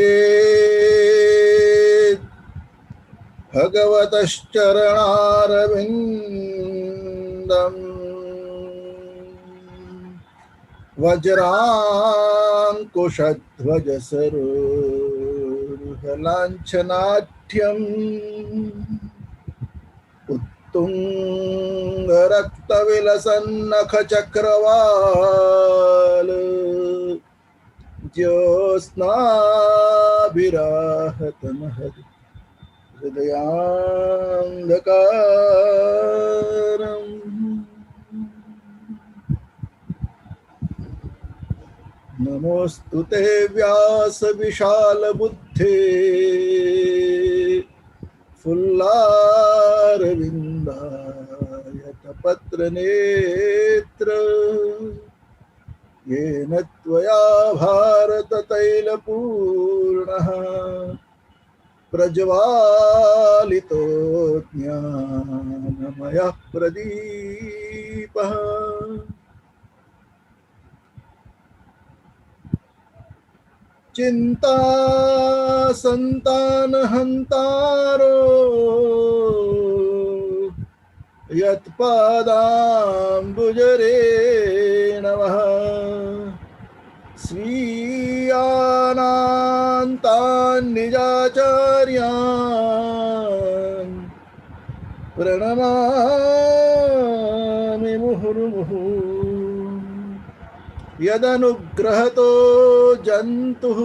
संचिन्तयेत् भगवतश्चरणारविन्दम् वज्राङ्कुशध्वजसरोरुहलाञ्छनाढ्यम् उत्तुङ्गरक्तविलसन्नखचक्रवाल ज्योत्स्नाभिराहतमहद् हृदयान्धकारम्। नमोऽस्तु ते व्यासविशालबुद्धे फुल्लारविन्दायतपत्रनेत्र येन त्वया भारततैलपूर्णः प्रज्वालितो ज्ञानमयः प्रदीपः। चिन्ता संतानहन्तारो यत्पादाम्बुजरेणवः स्वीयानान्तान् निजाचार्यान् प्रणमामि मुहुर्मुहुः। यदनुग्रहतो जन्तुः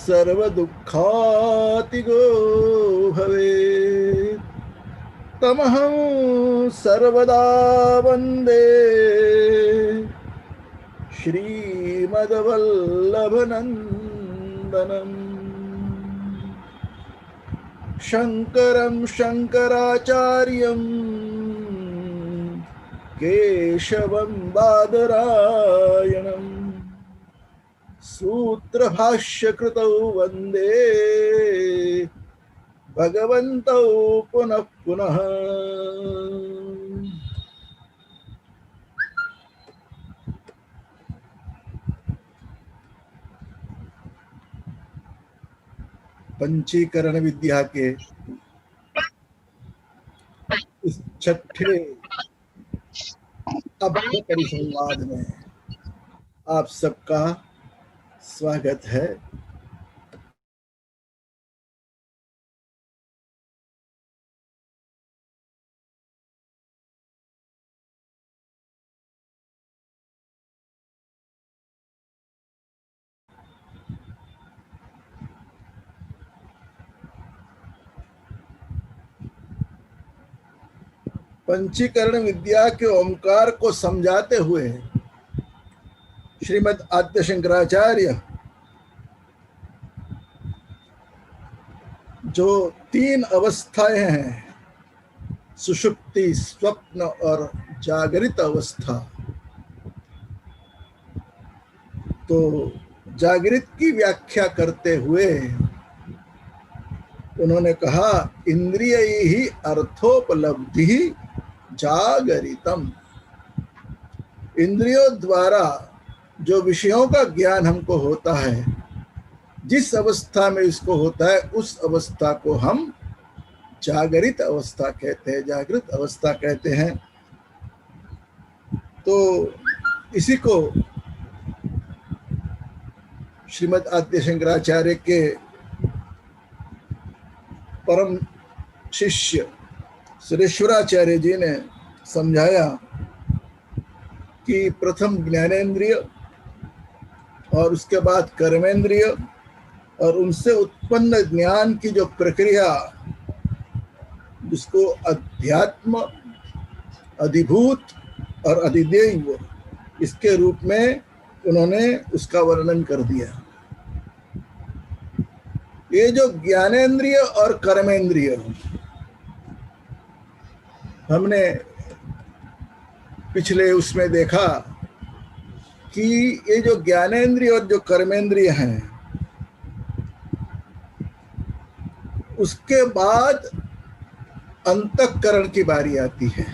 सर्वदुःखातिगो भवेत् तमहं सर्वदा वन्दे श्रीमद्वल्लभनन्दनम्। शङ्करं शङ्कराचार्यं केशवं बादरायणं सूत्रभाष्यकृतौ वन्दे भगवन्तौ पुनः पुनः। पंचीकरण विद्या के इस छठे अभ्य परिसंवाद में आप सबका स्वागत है। पंचीकरण विद्या के ओंकार को समझाते हुए श्रीमद् आद्य शंकराचार्य जो तीन अवस्थाएं हैं, सुषुप्ति, स्वप्न और जागृत अवस्था, तो जागृत की व्याख्या करते हुए उन्होंने कहा इंद्रियैहि अर्थोपलब्धि जागरितम। इंद्रियों द्वारा जो विषयों का ज्ञान हमको होता है, जिस अवस्था में इसको होता है उस अवस्था को हम जागृत अवस्था कहते हैं, जागृत अवस्था कहते हैं। तो इसी को श्रीमद् आद्य शंकराचार्य के परम शिष्य सुरेश्वराचार्य जी ने समझाया कि प्रथम ज्ञानेंद्रिय और उसके बाद कर्मेंद्रिय और उनसे उत्पन्न ज्ञान की जो प्रक्रिया, जिसको अध्यात्म, अधिभूत और अधिदेव, इसके रूप में उन्होंने उसका वर्णन कर दिया। ये जो ज्ञानेंद्रिय और कर्मेंद्रिय, हमने पिछले उसमें देखा कि ये जो ज्ञानेंद्रिय और जो कर्मेंद्रिय हैं, उसके बाद अंतःकरण की बारी आती है।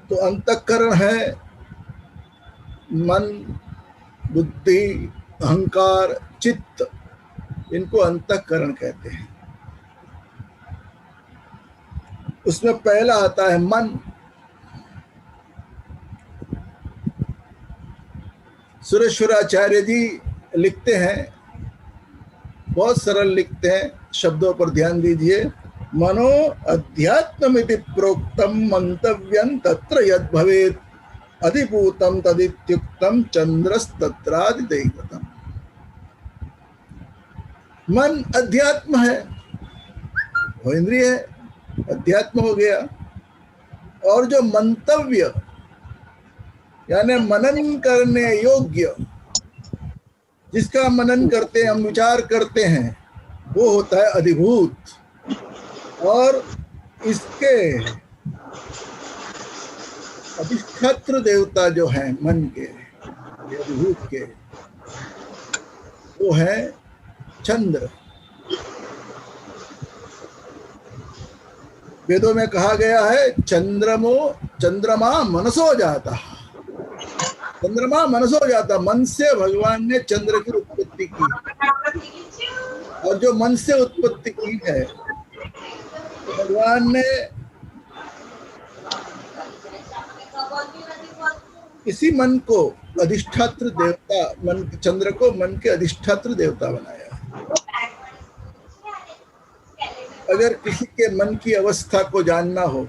तो अंतःकरण है मन, बुद्धि, अहंकार, चित्त, इनको अंतःकरण कहते हैं। उसमें पहला आता है मन। सुरेश्वराचार्य जी लिखते हैं, बहुत सरल लिखते हैं, शब्दों पर ध्यान दीजिए। मनो अध्यात्ममिति प्रोक्तम मंतव्यं तत्र यद् भवेत् अधिभूतम तदित्युक्तम चंद्रस्तत्रादिदैवतम। मन अध्यात्म है, वो इंद्रिय है, अध्यात्म हो गया। और जो मंतव्य यानी मनन करने योग्य, जिसका मनन करते हैं, हम विचार करते हैं, वो होता है अधिभूत। और इसके अधिष्ठात्र देवता जो हैं मन के, अधिभूत के, वो है चंद्र। वेदों में कहा गया है चंद्रमा मनसो जाता, चंद्रमा मनसो जाता। मन से भगवान ने चंद्र की उत्पत्ति की, और जो मन से उत्पत्ति की है, तो भगवान ने इसी मन को अधिष्ठात्र देवता, मन चंद्र को मन के अधिष्ठात्र देवता बनाया। अगर किसी के मन की अवस्था को जानना हो,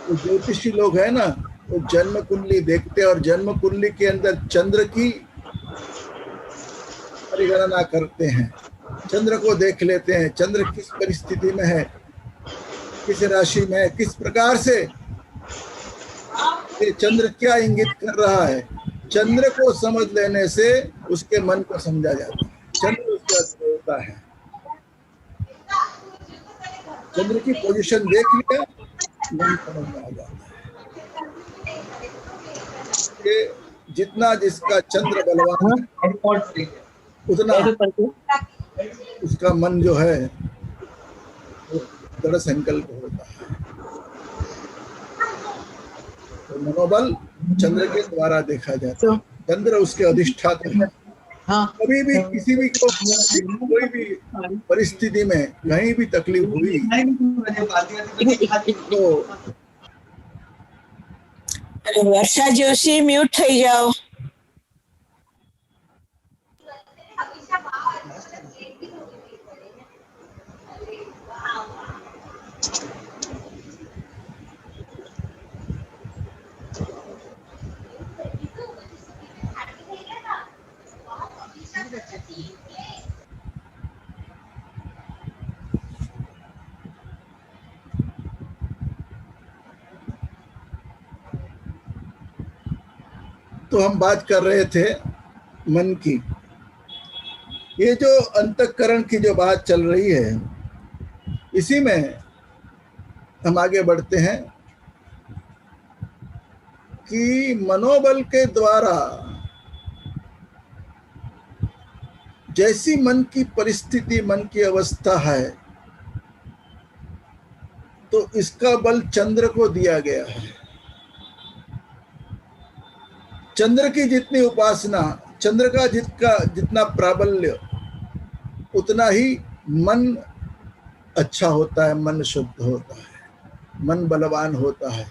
तो ज्योतिषी लोग है ना, वो जन्म कुंडली देखते हैं और जन्म कुंडली के अंदर चंद्र की परिगणना करते हैं, चंद्र को देख लेते हैं, चंद्र किस परिस्थिति में है, किस राशि में है, किस प्रकार से, ये चंद्र क्या इंगित कर रहा है। चंद्र को समझ लेने से उसके मन को समझा जाता है। चंद्र उसका देवता है। चंद्र की पोजीशन देख लिया, मन समझ में आ जाता है। ये जितना जिसका चंद्र बलवान है, उतना उसका मन जो है दृढ़ संकल्प होता है। तो मनोबल चंद्र के द्वारा देखा जाता है। चंद्र उसके अधिष्ठात्र है। कभी भी किसी भी को कोई भी परिस्थिति में कहीं भी तकलीफ हुई तो वर्षा जोशी म्यूट થઈ જાઓ। तो हम बात कर रहे थे मन की। ये जो अंतःकरण की जो बात चल रही है, इसी में हम आगे बढ़ते हैं कि मनोबल के द्वारा जैसी मन की परिस्थिति, मन की अवस्था है, तो इसका बल चंद्र को दिया गया है। चंद्र की जितनी उपासना, चंद्र का जितना प्राबल्य, उतना ही मन अच्छा होता है, मन शुद्ध होता है, मन बलवान होता है।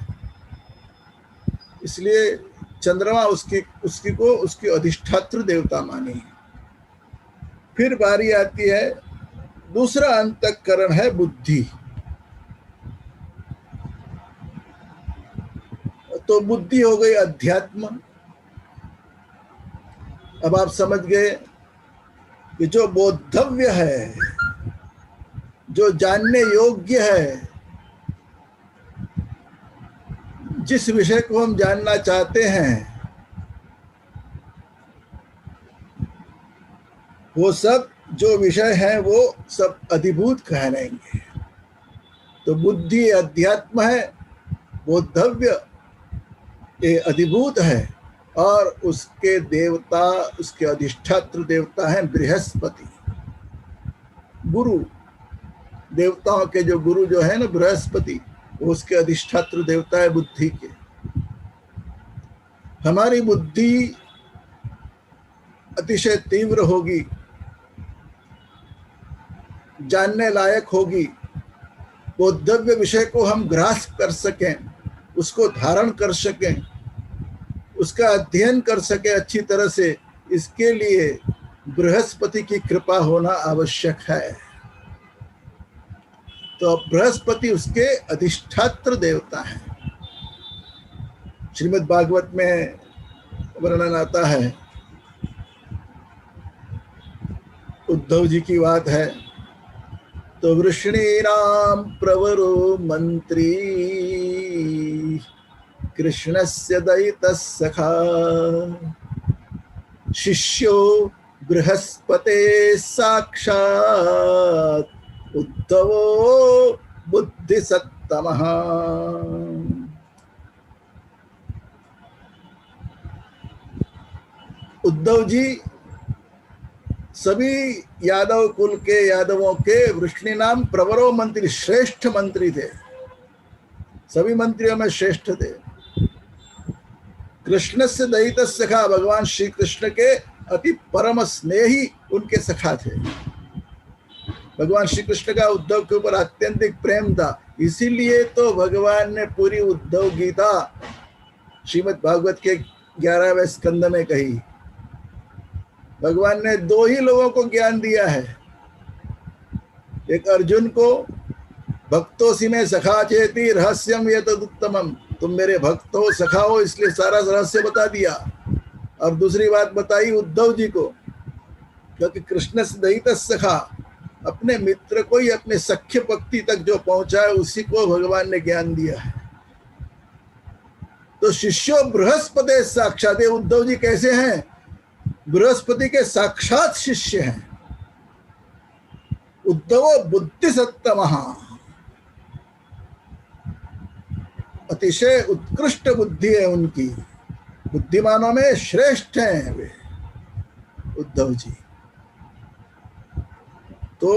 इसलिए चंद्रमा उसकी अधिष्ठात्र देवता मानी। फिर बारी आती है, दूसरा अंतःकरण है बुद्धि। तो बुद्धि हो गई अध्यात्म। अब आप समझ गए कि जो बोधव्य है, जो जानने योग्य है, जिस विषय को हम जानना चाहते हैं वो सब जो विषय है वो सब अधिभूत कहलाएंगे। तो बुद्धि अध्यात्म है, बोद्धव्य ये अधिभूत है, और उसके देवता, उसके अधिष्ठात्र देवता हैं बृहस्पति, गुरु। देवताओं के जो गुरु जो है ना बृहस्पति, वो उसके अधिष्ठात्र देवता है बुद्धि के। हमारी बुद्धि अतिशय तीव्र होगी, जानने लायक होगी, बोद्धव्य विषय को हम ग्रास्प कर सकें, उसको धारण कर सकें, उसका अध्ययन कर सके अच्छी तरह से, इसके लिए बृहस्पति की कृपा होना आवश्यक है। तो बृहस्पति उसके अधिष्ठात्र देवता हैं। श्रीमद् भागवत में वर्णन आता है, उद्धव जी की बात है, तो वृष्णीनां प्रवरो मंत्री कृष्णस्य दयितः सखा शिष्यो बृहस्पते साक्षात् उद्धवो बुद्धिसत्तमः। उद्धव जी सभी यादव कुल के, यादवों के वृष्णि नाम प्रवरो मंत्री, श्रेष्ठ मंत्री थे, सभी मंत्रियों में श्रेष्ठ थे। कृष्ण से दयित सखा, भगवान श्री कृष्ण के अति परम स्नेही उनके सखा थे। भगवान श्री कृष्ण का उद्धव के ऊपर अत्यंतिक प्रेम था, इसीलिए तो भगवान ने पूरी उद्धव गीता श्रीमद् भागवत के 11वें स्कंद में कही। भगवान ने दो ही लोगों को ज्ञान दिया है, एक अर्जुन को, भक्तोसी में सखा चेती रहस्यम ये तदुत्तमम, तुम मेरे भक्त हो, सखा हो, इसलिए सारा रहस्य बता दिया। और दूसरी बात बताई उद्धव जी को, क्योंकि कृष्ण से दयित सखा, अपने मित्र को ही, अपने सख्य भक्ति तक जो पहुंचा है उसी को भगवान ने ज्ञान दिया है। तो शिष्यो बृहस्पति साक्षात, उद्धव जी कैसे हैं? बृहस्पति के साक्षात शिष्य हैं। उद्धव बुद्धि सत्तमः, अतिशय उत्कृष्ट बुद्धि है उनकी, बुद्धिमानों में श्रेष्ठ हैं वे उद्धव जी। तो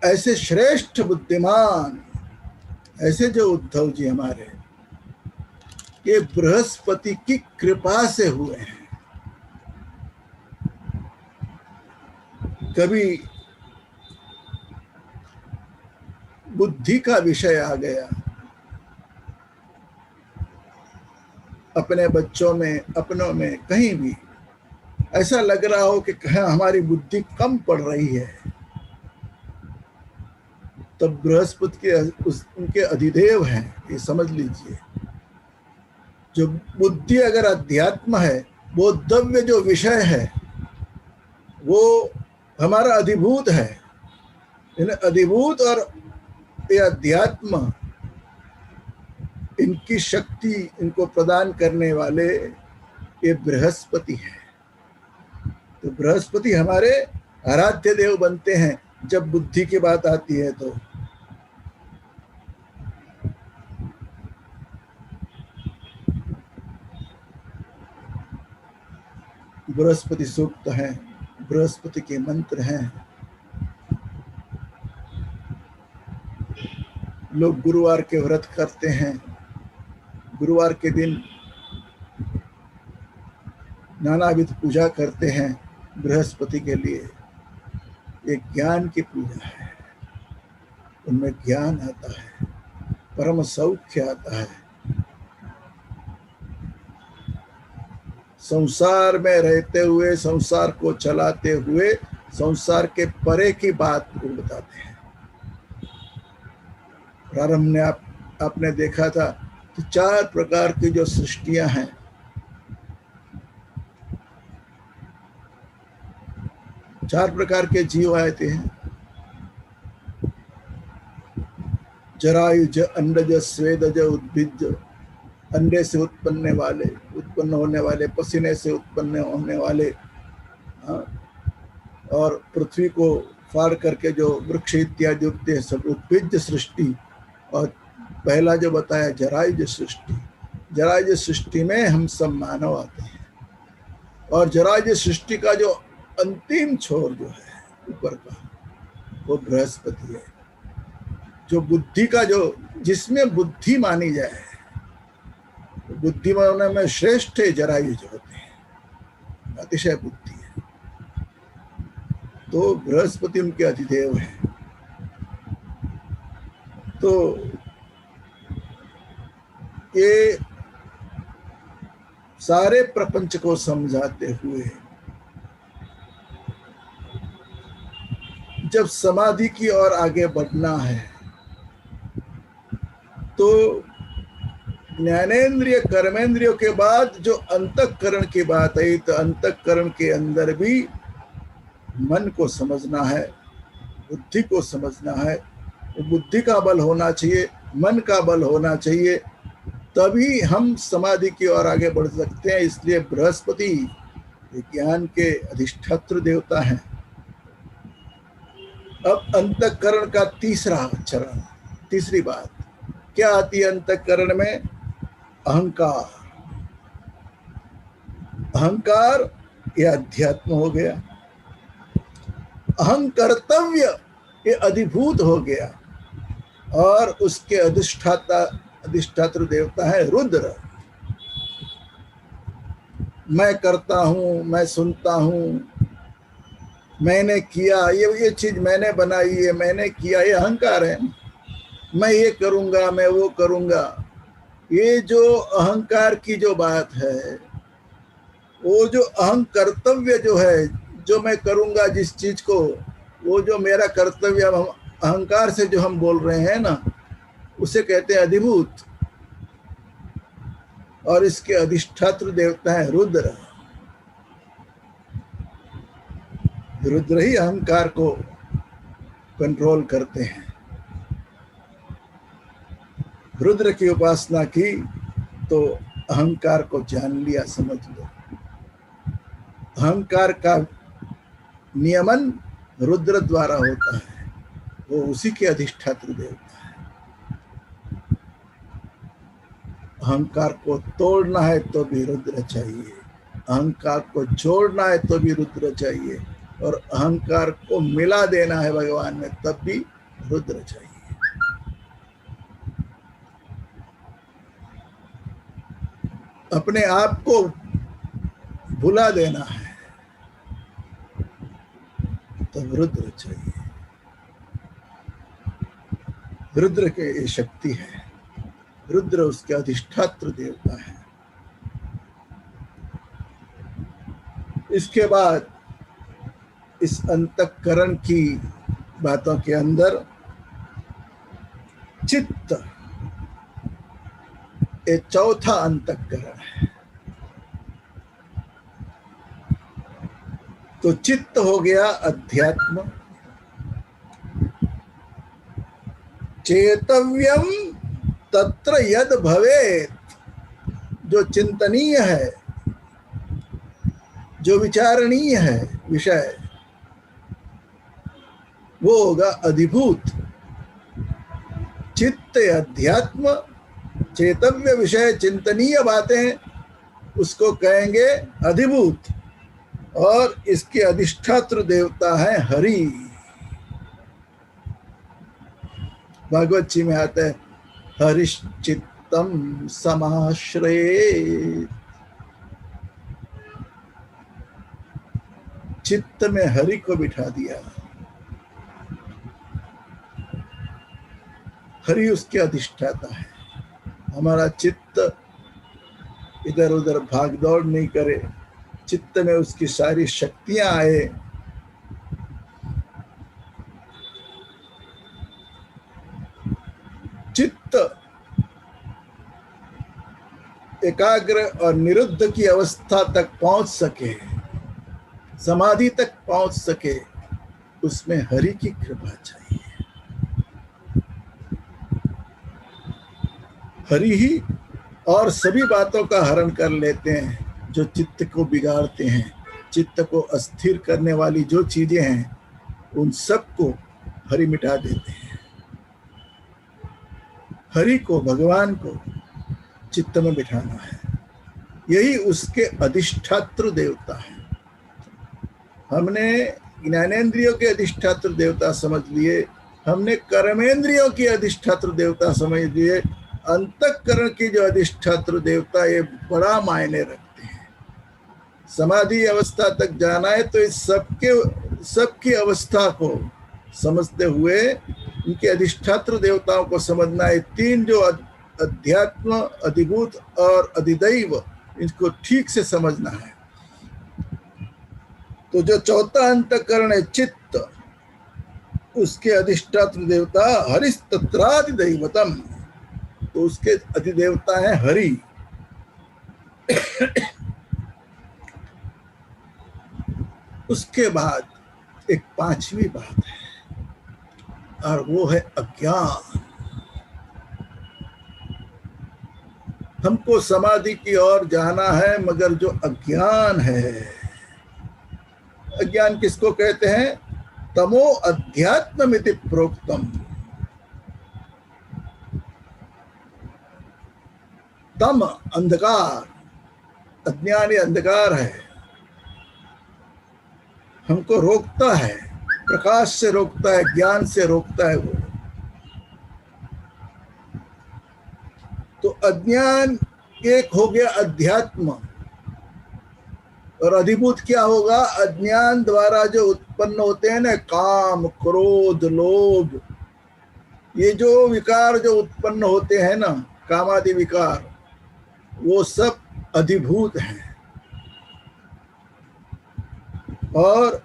ऐसे श्रेष्ठ बुद्धिमान, ऐसे जो उद्धव जी हमारे, ये बृहस्पति की कृपा से हुए हैं। कभी बुद्धि का विषय आ गया, अपने बच्चों में, अपनों में, कहीं भी ऐसा लग रहा हो कि कहीं हमारी बुद्धि कम पड़ रही है, तब बृहस्पति के उनके अधिदेव हैं, ये समझ लीजिए। जो बुद्धि अगर अध्यात्म है, बोद्धव्य जो विषय है, वो हमारा अधिभूत है। इन अधिभूत और ये अध्यात्म, इनकी शक्ति, इनको प्रदान करने वाले ये बृहस्पति है। तो बृहस्पति हमारे आराध्य देव बनते हैं जब बुद्धि की बात आती है। तो बृहस्पति सूक्त हैं, बृहस्पति के मंत्र हैं। लोग गुरुवार के व्रत करते हैं, गुरुवार के दिन नानाविध पूजा करते हैं बृहस्पति के लिए। ये ज्ञान की पूजा है, उनमें ज्ञान आता है, परम सौख्य आता है। संसार में रहते हुए, संसार को चलाते हुए, संसार के परे की बात को बताते हैं। प्रारंभ में आपने देखा था कि 4 प्रकार की जो सृष्टियां हैं, चार प्रकार के जीव आए थे। जरायुज, अंडज, स्वेदज, उद्भिज, अंडे से उत्पन्न होने वाले, पसीने से उत्पन्न होने वाले, हाँ, और पृथ्वी को फाड़ करके जो वृक्ष इत्यादि उगते हैं, सब उद्भिज सृष्टि। और पहला जो बताया जरायुज सृष्टि, जरायुज सृष्टि में हम सब मानव आते हैं। और जरायुज सृष्टि का जो अंतिम छोर जो है ऊपर का, वो बृहस्पति है, जो बुद्धि का, जो जिसमें बुद्धि मानी जाए, बुद्धिमानों में श्रेष्ठ जरायुज होते हैं, अतिशय बुद्धि है, तो बृहस्पति उनके अधिदेव है। तो ये सारे प्रपंच को समझाते हुए जब समाधि की ओर आगे बढ़ना है, तो ज्ञानेन्द्रिय कर्मेंद्रियों के बाद जो अंतःकरण की बात आई, तो अंतःकरण के अंदर भी मन को समझना है, बुद्धि को समझना है। बुद्धि का बल होना चाहिए, मन का बल होना चाहिए, तभी हम समाधि की ओर आगे बढ़ सकते हैं। इसलिए बृहस्पति ज्ञान के अधिष्ठात्र देवता हैं। अब अंतःकरण का तीसरा चरण, तीसरी बात क्या आती है अंतःकरण में? अहंकार। अहंकार ये अध्यात्म हो गया, अहंकर्तव्य ये अधिभूत हो गया, और उसके अधिष्ठात्र देवता है रुद्र। मैं करता हूं, मैं सुनता हूं, मैंने किया, ये चीज मैंने बनाई है, मैंने किया, ये अहंकार है। मैं ये करूंगा, मैं वो करूंगा, ये जो अहंकार की जो बात है, वो जो अहं कर्तव्य जो है, जो मैं करूंगा जिस चीज को, वो जो मेरा कर्तव्य अहंकार से जो हम बोल रहे हैं ना, उसे कहते हैं अधिभूत। और इसके अधिष्ठात्र देवता है रुद्र। रुद्र ही अहंकार को कंट्रोल करते हैं। रुद्र की उपासना की तो अहंकार को जान लिया, समझ लो। अहंकार का नियमन रुद्र द्वारा होता है, वो उसी के अधिष्ठात्र देवता है। अहंकार को तोड़ना है तो भी रुद्र चाहिए, अहंकार को जोड़ना है तो भी रुद्र चाहिए, और अहंकार को मिला देना है भगवान में तब भी रुद्र चाहिए। अपने आप को भुला देना है तब रुद्र चाहिए। रुद्र के ये शक्ति है, रुद्र उसके अधिष्ठात्र देवता है। इसके बाद इस अंतःकरण की बातों के अंदर चित्त, ये चौथा अंतःकरण है। तो चित्त हो गया अध्यात्म। चेतव्यम तत्र यद भवेत्, जो चिंतनीय है, जो विचारणीय है विषय, वो होगा अधिभूत। चित्त अध्यात्म, चेतव्य विषय, चिंतनीय बातें, उसको कहेंगे अधिभूत। और इसके अधिष्ठात्र देवता है हरि। भागवत जी में आता है हरिश्चित्तम समाश्रयेत्। चित्त में हरि को बिठा दिया, हरि उसके अधिष्ठाता है। हमारा चित्त इधर उधर भाग दौड़ नहीं करे, चित्त में उसकी सारी शक्तियां आए। चित्त एकाग्र और निरुद्ध की अवस्था तक पहुंच सके, समाधि तक पहुंच सके, उसमें हरि की कृपा चाहिए। हरि ही और सभी बातों का हरण कर लेते हैं जो चित्त को बिगाड़ते हैं। चित्त को अस्थिर करने वाली जो चीजें हैं उन सब को हरि मिटा देते हैं। हरि को, भगवान को चित्त में बिठाना है, यही उसके अधिष्ठात्र देवता है। हमने ज्ञानेंद्रियों के अधिष्ठात्र देवता समझ लिए, हमने कर्मेंद्रियों की अधिष्ठात्र देवता समझ लिए, अंतःकरण की जो अधिष्ठात्र देवता ये बड़ा मायने रखते हैं। समाधि अवस्था तक जाना है तो इस सबकी अवस्था को समझते हुए इनके अधिष्ठात्र देवताओं को समझना है। तीन जो अध्यात्म, अधिभूत और अधिदैव, इनको ठीक से समझना है। तो जो चौथा अंतःकरण है चित्त, उसके अधिष्ठात्र देवता हरिस्तत्राधिदैवतम, तो उसके अधिदेवता है हरि। उसके बाद एक पांचवी बात है और वो है अज्ञान। हमको समाधि की ओर जाना है, मगर जो अज्ञान है, अज्ञान किसको कहते हैं? तमो अध्यात्ममिति प्रोक्तम। तम अंधकार, अज्ञान ये अंधकार है, हमको रोकता है, प्रकाश से रोकता है, ज्ञान से रोकता है वो। तो अज्ञान एक हो गया अध्यात्म, और अधिभूत क्या होगा? अज्ञान द्वारा जो उत्पन्न होते हैं ना, काम, क्रोध, लोभ, ये जो विकार जो उत्पन्न होते हैं ना, कामादि विकार, वो सब अधिभूत हैं। और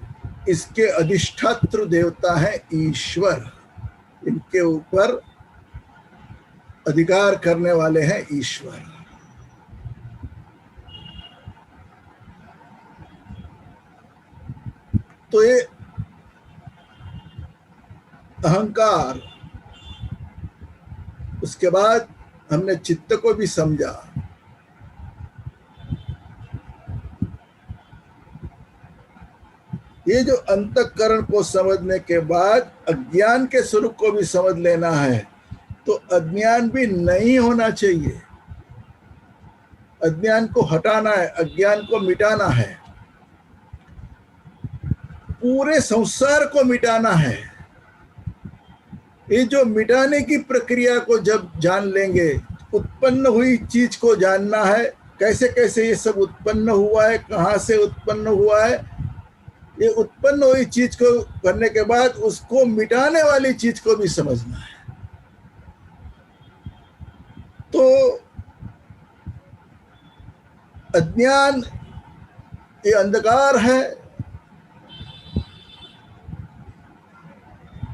इसके अधिष्ठात्र देवता है ईश्वर, इनके ऊपर अधिकार करने वाले हैं ईश्वर। तो ये अहंकार, उसके बाद हमने चित्त को भी समझा। ये जो अंतःकरण को समझने के बाद अज्ञान के स्वरूप को भी समझ लेना है। तो अज्ञान भी नहीं होना चाहिए, अज्ञान को हटाना है, अज्ञान को मिटाना है, पूरे संसार को मिटाना है। ये जो मिटाने की प्रक्रिया को जब जान लेंगे, उत्पन्न हुई चीज को जानना है, कैसे कैसे ये सब उत्पन्न हुआ है, कहाँ से उत्पन्न हुआ है। ये उत्पन्न हुई चीज को करने के बाद उसको मिटाने वाली चीज को भी समझना है। तो अज्ञान ये अंधकार है,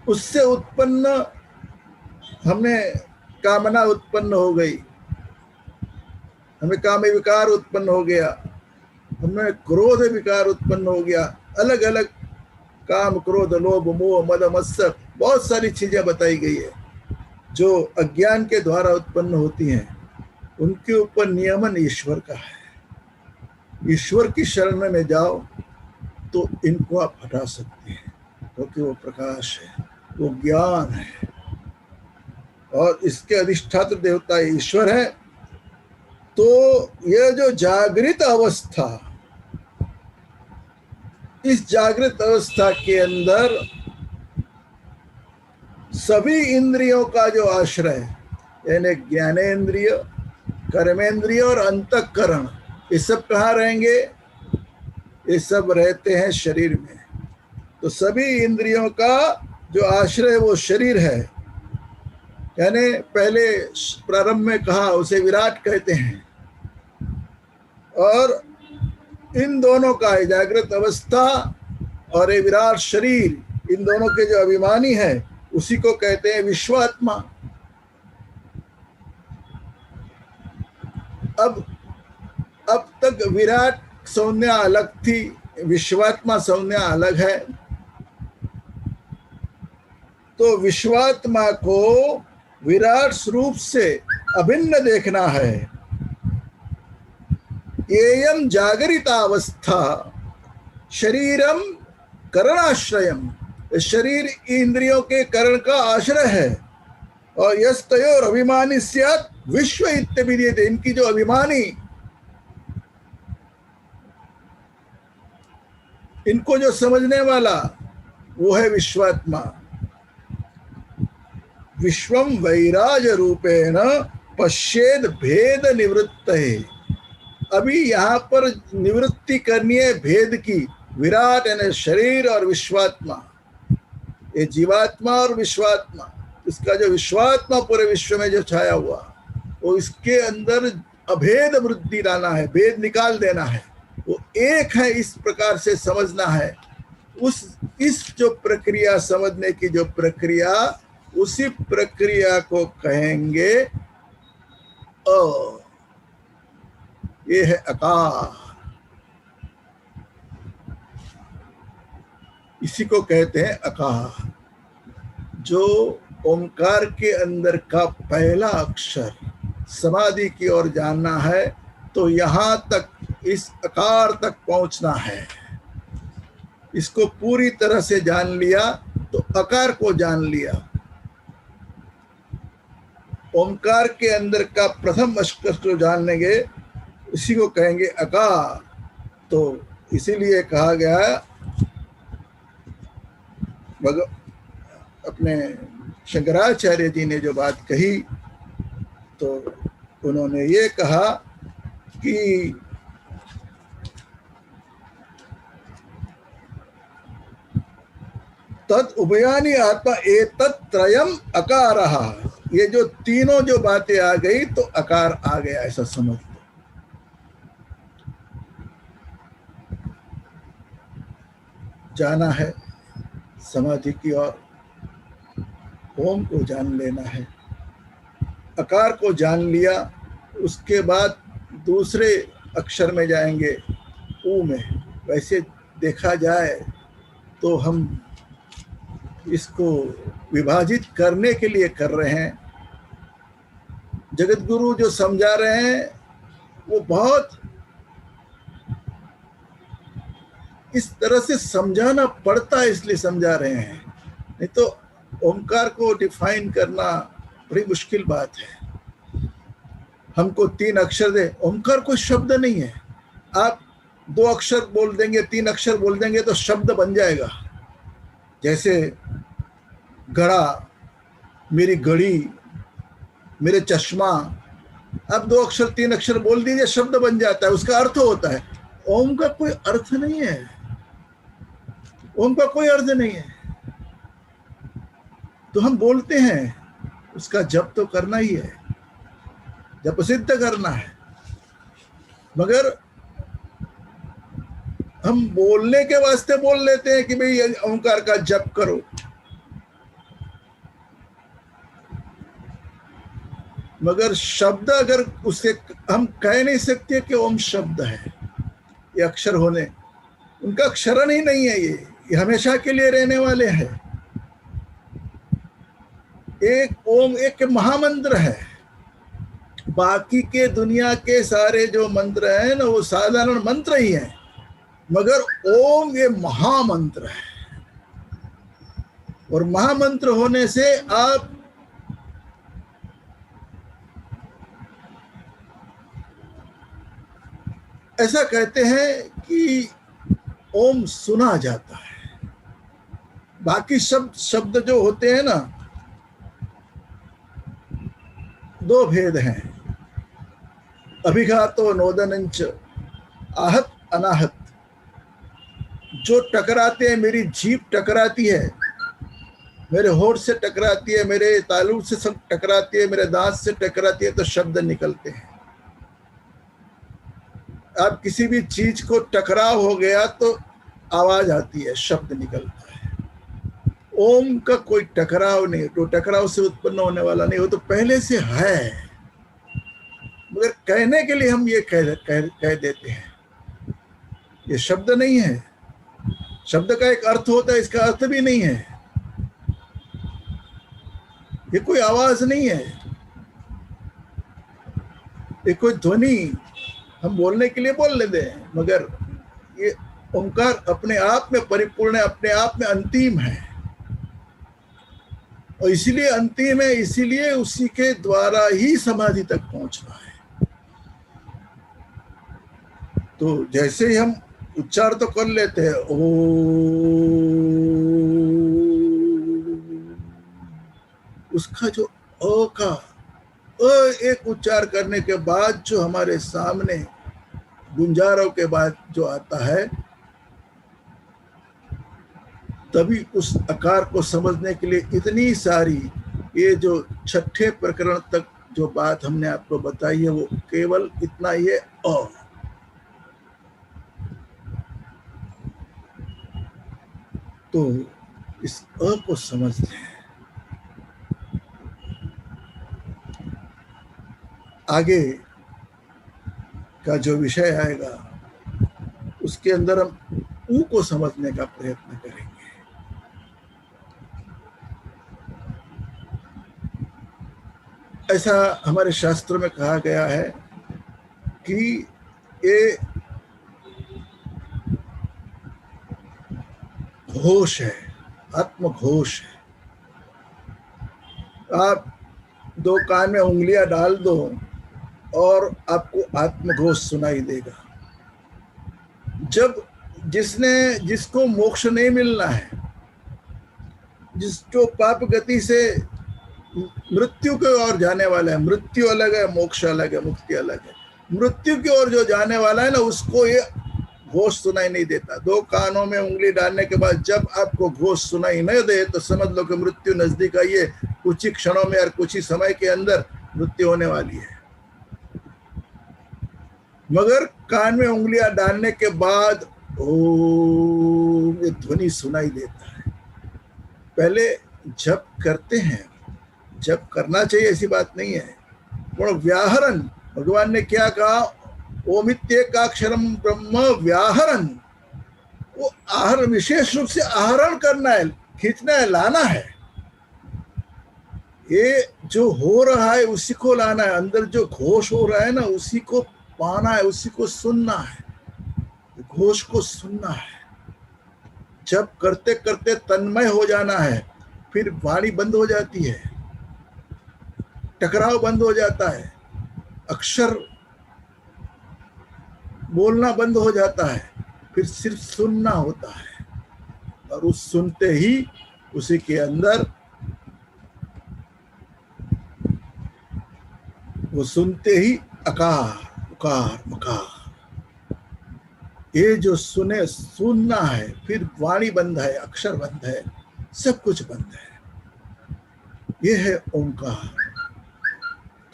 उससे उत्पन्न हमें कामना उत्पन्न हो गई, हमें काम विकार उत्पन्न हो गया, हमें क्रोध विकार उत्पन्न हो गया। अलग अलग काम, क्रोध, लोभ, मोह, मद, मत्सर, बहुत सारी चीजें बताई गई है जो अज्ञान के द्वारा उत्पन्न होती हैं। उनके ऊपर नियमन ईश्वर का है। ईश्वर की शरण में जाओ तो इनको आप हटा सकते हैं, क्योंकि वो प्रकाश है, वो ज्ञान है, और इसके अधिष्ठात्र देवता ईश्वर है। तो यह जो जागृत अवस्था, इस जागृत अवस्था के अंदर सभी इंद्रियों का जो आश्रय, यानी ज्ञानेंद्रिय, कर्मेंद्रिय और अंतःकरण, ये सब कहाँ रहेंगे? ये सब रहते हैं शरीर में। तो सभी इंद्रियों का जो आश्रय वो शरीर है, यानी पहले प्रारंभ में कहा उसे विराट कहते हैं। और इन दोनों का, जागृत अवस्था और ये विराट शरीर, इन दोनों के जो अभिमानी है उसी को कहते हैं विश्वात्मा। अब तक विराट संज्ञा अलग थी, विश्वात्मा संज्ञा अलग है। तो विश्वात्मा को विराट स्वरूप से अभिन्न देखना है। एयम जागरितावस्था शरीरम करणाश्रयम, शरीर इंद्रियों के करण का आश्रय है। और यस्तयोर अभिमानी स्यात् विश्व इत्यभिधीयते, इनकी जो अभिमानी, इनको जो समझने वाला वो है विश्वात्मा। विश्वम वैराज रूपेण पश्येद भेद निवृत्त है। अभी यहाँ पर निवृत्ति करनी है भेद की। विराट यानी शरीर और विश्वात्मा, ये जीवात्मा और विश्वात्मा, इसका जो विश्वात्मा पूरे विश्व में जो छाया हुआ, वो इसके अंदर अभेद वृद्धि लाना है, भेद निकाल देना है। वो एक है, इस प्रकार से समझना है। इस जो प्रक्रिया, समझने की जो प्रक्रिया, उसी प्रक्रिया को कहेंगे ये है आकार। इसी को कहते हैं आकार। जो ओंकार के अंदर का पहला अक्षर समाधि की ओर जानना है तो यहाँ तक, इस आकार तक पहुंचना है। इसको पूरी तरह से जान लिया तो आकार को जान लिया। ओंकार के अंदर का प्रथम अक्षर को जान लेंगे, इसी को कहेंगे आकार। तो इसीलिए कहा गया अपने शंकराचार्य जी ने जो बात कही, तो उन्होंने ये कहा कि तत् उभयानि आत्मा एतत् त्रयम् अकारः। ये जो तीनों जो बातें आ गई तो आकार आ गया, ऐसा समझ लो। जाना है समाधि की ओर, ओम को जान लेना है। आकार को जान लिया, उसके बाद दूसरे अक्षर में जाएंगे, ऊ में। वैसे देखा जाए तो हम इसको विभाजित करने के लिए कर रहे हैं। जगत गुरु जो समझा रहे हैं वो बहुत इस तरह से समझाना पड़ता है, इसलिए समझा रहे हैं। नहीं तो ओंकार को डिफाइन करना बड़ी मुश्किल बात है। हमको 3 अक्षर दे, ओंकार कोई शब्द नहीं है। आप 2 अक्षर बोल देंगे, 3 अक्षर बोल देंगे तो शब्द बन जाएगा। जैसे घड़ा, मेरी घड़ी, मेरे चश्मा, अब 2 अक्षर 3 अक्षर बोल दीजिए, शब्द बन जाता है, उसका अर्थ होता है। ओम का कोई अर्थ नहीं है, ओम का कोई अर्थ नहीं है। तो हम बोलते हैं, उसका जप तो करना ही है, जप सिद्ध करना है। मगर हम बोलने के वास्ते बोल लेते हैं कि भाई ओंकार का जप करो। मगर शब्द अगर उससे हम कह नहीं सकते कि ओम शब्द है, ये अक्षर होने, उनका अक्षरण ही नहीं है। ये हमेशा के लिए रहने वाले हैं। एक ओम एक महामंत्र है। बाकी के दुनिया के सारे जो मंत्र हैं ना, वो साधारण मंत्र ही हैं, मगर ओम ये महामंत्र है। और महामंत्र होने से आप ऐसा कहते हैं कि ओम सुना जाता है। बाकी शब्द जो होते हैं ना, 2 भेद हैं, अभिघातो नोदनंच, आहत अनाहत। जो टकराते हैं, मेरी जीभ टकराती है, मेरे होठ से टकराती है, मेरे तालू से सब टकराती है, मेरे दांत से टकराती है, तो शब्द निकलते हैं। अब किसी भी चीज को टकराव हो गया तो आवाज आती है, शब्द निकलता है। ओम का कोई टकराव नहीं, तो टकराव से उत्पन्न होने वाला नहीं, वो तो पहले से है। मगर कहने के लिए हम ये कह देते हैं, ये शब्द नहीं है। शब्द का एक अर्थ होता है, इसका अर्थ भी नहीं है। ये कोई आवाज नहीं है। एक कोई ध्वनि हम बोलने के लिए बोल लेते हैं, मगर ये ओंकार अपने आप में परिपूर्ण है, अपने आप में अंतिम है, और इसीलिए अंतिम है, इसीलिए उसी के द्वारा ही समाधि तक पहुंचना है। तो जैसे ही हम उच्चार तो कर लेते हैं, ओ, उसका जो अ का एक उच्चार करने के बाद जो हमारे सामने गुंजारों के बाद जो आता है, तभी उस आकार को समझने के लिए इतनी सारी, ये जो छठे प्रकरण तक जो बात हमने आपको बताई है, वो केवल इतना ही है, अ। तो इस अ को समझ लें। आगे का जो विषय आएगा उसके अंदर हम ऊ को समझने का प्रयत्न करेंगे। ऐसा हमारे शास्त्रों में कहा गया है कि ये घोष है, आत्मघोष है। आप दो कान में उंगलियां डाल दो और आपको आत्मघोष सुनाई देगा। जब जिसको मोक्ष नहीं मिलना है, जिसको पाप गति से मृत्यु की ओर जाने वाला है, मृत्यु अलग है, मोक्ष अलग है, मुक्ति अलग है, मृत्यु की ओर जो जाने वाला है ना, उसको ये घोष सुनाई नहीं देता। दो कानों में उंगली डालने के बाद जब आपको घोष सुनाई नहीं दे तो समझ लो कि मृत्यु नजदीक आई है, कुछ ही क्षणों में और कुछ ही समय के अंदर मृत्यु होने वाली है। मगर कान में उंगलियां डालने के बाद ओम ये ध्वनि सुनाई देता है। पहले जप करते हैं, जप करना चाहिए ऐसी बात नहीं है, पर व्याहरण भगवान ने क्या कहा, ओमित्येकाक्षरम ब्रह्म व्याहरण, वो आहरण विशेष रूप से आहरण करना है, खींचना है, लाना है। ये जो हो रहा है उसी को लाना है, अंदर जो घोष हो रहा है ना उसी को पाना है, उसी को सुनना है, घोष को सुनना है। जब करते करते तन्मय हो जाना है, फिर वाणी बंद हो जाती है, टकराव बंद हो जाता है, अक्षर बोलना बंद हो जाता है, फिर सिर्फ सुनना होता है। और उस सुनते ही उसी के अंदर वो सुनते ही अकार उकार मकार, ये जो सुनना है, फिर वाणी बंद है, अक्षर बंद है, सब कुछ बंद है। ये है ओंकार।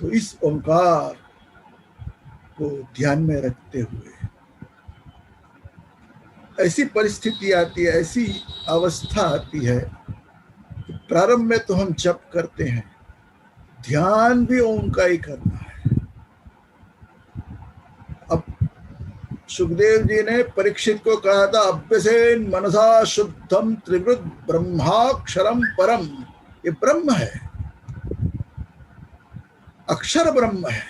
तो इस ओंकार को ध्यान में रखते हुए ऐसी परिस्थिति आती है, ऐसी अवस्था आती है कि प्रारंभ में तो हम जप करते हैं, ध्यान भी ओम का ही करना है। अब सुखदेव जी ने परीक्षित को कहा था, अभ्यसेन मनसा शुद्धम त्रिवृत ब्रह्माक्षरम परम, ये ब्रह्म है, अक्षर ब्रह्म है,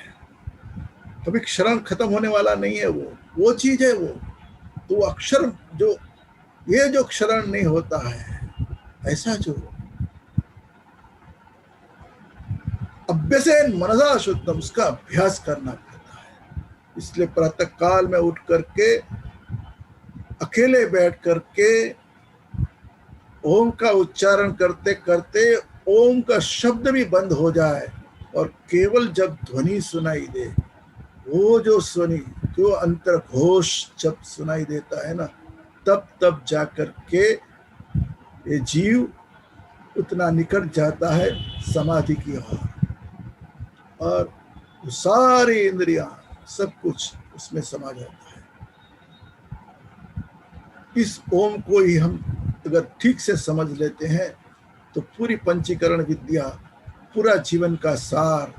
कभी क्षरण खत्म होने वाला नहीं है, वो चीज है वो। तो अक्षर जो ये जो क्षरण नहीं होता है, ऐसा जो अभ्यसेन मनसा शुद्धम, उसका अभ्यास करना पड़ता है। इसलिए प्रातः काल में उठ करके अकेले बैठ करके ओम का उच्चारण करते करते ओम का शब्द भी बंद हो जाए और केवल जब ध्वनि सुनाई दे, वो जो जो अंतर घोष जब सुनाई देता है ना, तब जाकर के ये जीव उतना निकट जाता है समाधि की ओर, और सारी इंद्रियां सब कुछ उसमें समा जाता है। इस ओम को ही हम अगर ठीक से समझ लेते हैं तो पूरी पंचीकरण विद्या, पूरा जीवन का सार,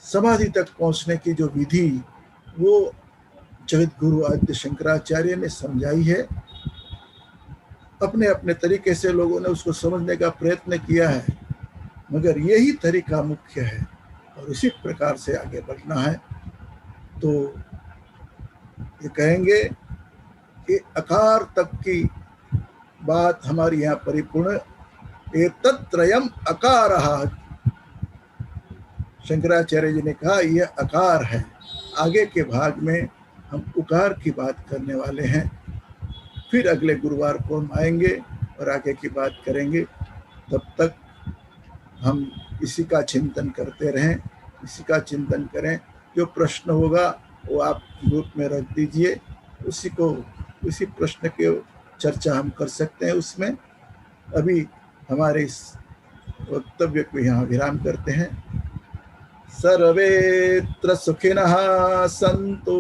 समाधि तक पहुंचने की जो विधि वो जगत गुरु आद्य शंकराचार्य ने समझाई है। अपने अपने तरीके से लोगों ने उसको समझने का प्रयत्न किया है, मगर यही तरीका मुख्य है और इसी प्रकार से आगे बढ़ना है। तो ये कहेंगे कि अकार तक की बात हमारी यहाँ परिपूर्ण, एतत्त्रयम् अकारः, शंकराचार्य जी ने कहा यह अकार है। आगे के भाग में हम उकार की बात करने वाले हैं। फिर अगले गुरुवार को हम आएंगे और आगे की बात करेंगे। तब तक हम इसी का चिंतन करते रहें, इसी का चिंतन करें। जो प्रश्न होगा वो आप ग्रुप में रख दीजिए, उसी प्रश्न की चर्चा हम कर सकते हैं उसमें। अभी हमारे इस वक्तव्य को यहाँ विराम करते हैं। सर्वेत्र सुखिनः सन्तु